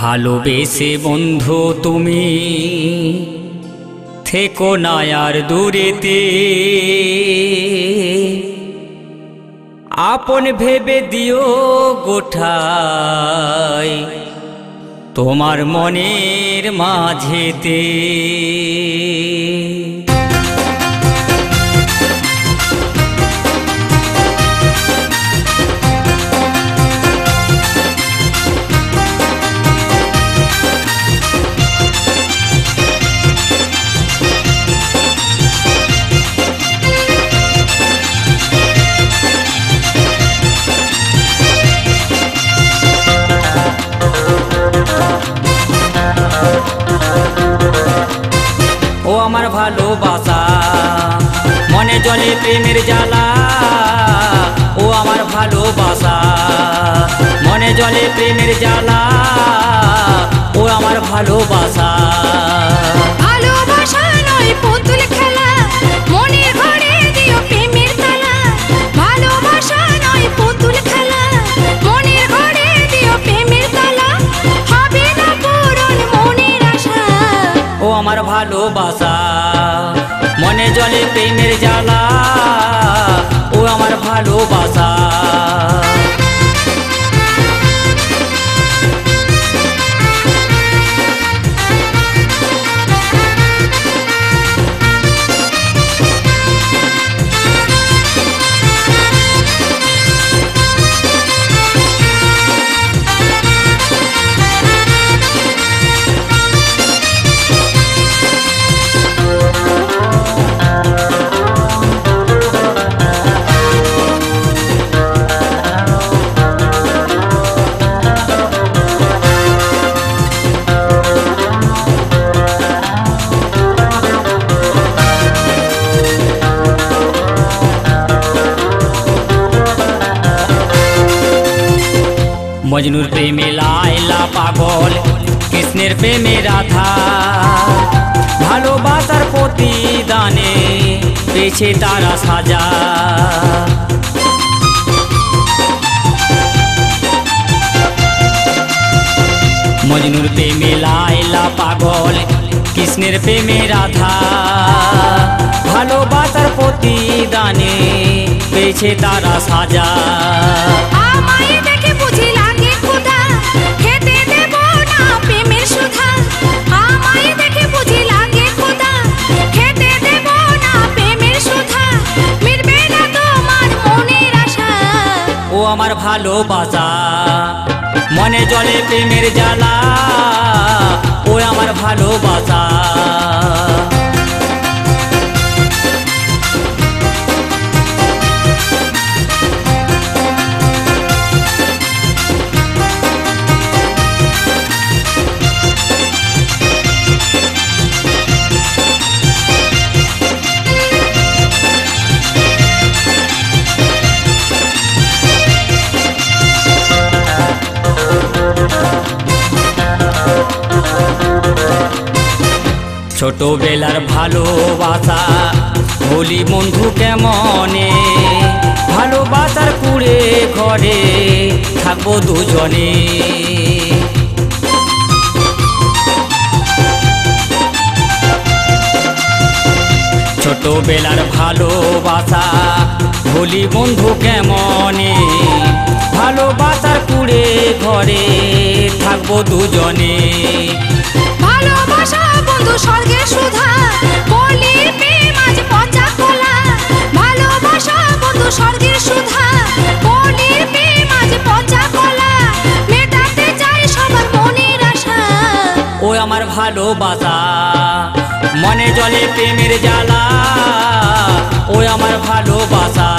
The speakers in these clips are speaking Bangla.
ভালোবেসে বন্ধু তুমি থেকো না আর দূরেতে, আপন ভেবে দিও গোঠায় তোমার মনের মাঝেতে। ও আমার ভালোবাসা মনে জলে প্রেমের জ্বালা, ও আমার ভালোবাসা মনে জলে প্রেমের জ্বালা, ও আমার ভালোবাসা। ভালোবাসা নয় পুতুল খেলা, মনের ঘরে দিও প্রেমের তালা। ভালোবাসা নয় পুতুল খেলা, মনের ঘরে দিও প্রেমের তালা। হবে না পূরণ মনের আশা। ও আমার ভালোবাসা মনে জলে প্রেমের জ্বালা, ও আমার ভালোবাসা। মজনুর প্রেমে লায়লা পাগল, কৃষ্ণের প্রেমে রাধা। ভালোবাসার প্রতিদানে পেয়েছে তারা সাজা। মজনুর প্রেমে লায়লা পাগল, কৃষ্ণের প্রেমে রাধা। ভালোবাসার প্রতিদানে পেয়েছে তারা সাজা। আমায় দেখে বুঝি লাগে ক্ষুধা, খেতে দেব না প্রেমের সুধা। আমায় দেখে বুঝি লাগে ক্ষুধা, খেতে দেব না প্রেমের সুধা। মিটবে না তোমার মনের আশা। ও আমার ভালোবাসা মনে জলে প্রেমের জ্বালা, ও আমার ভালোবাসা। ছোটবেলার ভালোবাসা বলি বন্ধু কেমনে, ভালোবাসার কুড়ে ঘরে থাকবো দুজনে। ছোটবেলার ভালোবাসা বলি বন্ধু কেমনে, ভালোবাসার কুড়ে ঘরে থাকবো দুজনে। ভালোবাসা বন্ধু স্বর্গের সুধা, কলির প্রেম আজ পচা কলা। ভালোবাসা বন্ধু স্বর্গের সুধা, কলির প্রেম আজ পচা কলা। মেটাতে চাই সবার মনের আশা। ও আমার ভালোবাসা মনে জলে প্রেমের জ্বালা, ও আমার ভালোবাসা।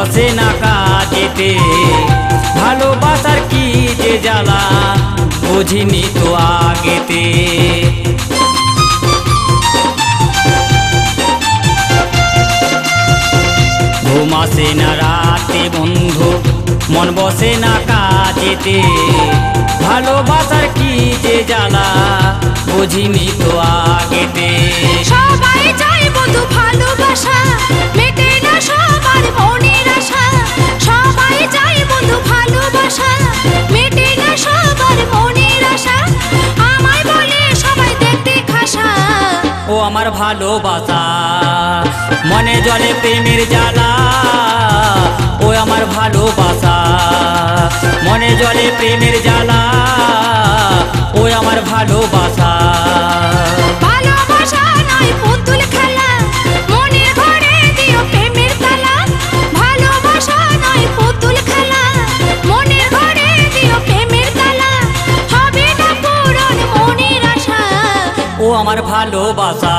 বসে না কাজেতে। ভালোবাসার কি যে জ্বালা বুঝিনি তো আগেতে। ঘুম আসে না রাতে বন্ধু, মন বসে না কাজেতে। ভালোবাসার কি যে জ্বালা বুঝিনি তো আগেতে। সবাই চায় বন্ধু ভালোবাসা, মেটে না সবার মনের আশা। সবাই চায় বন্ধু ভালোবাসা, মেটে না সবার মনের আশা। আমায় বলে সবাই দেখতে খাসা। ও আমার ভালোবাসা মনে জলে প্রেমের জ্বালা। ও আমার ভালোবাসা মনে জলে প্রেমের জ্বালা। ও আমার ভালোবাসা। ভালোবাসা নয় পুতুল খেলা, মনের ঘরে দিও প্রেমের তালা। ভালোবাসা নয় পুতুল খেলা, মনের ঘরে দিও প্রেমের তালা। হবে না পূরণ মনের আশা। ও আমার ভালোবাসা।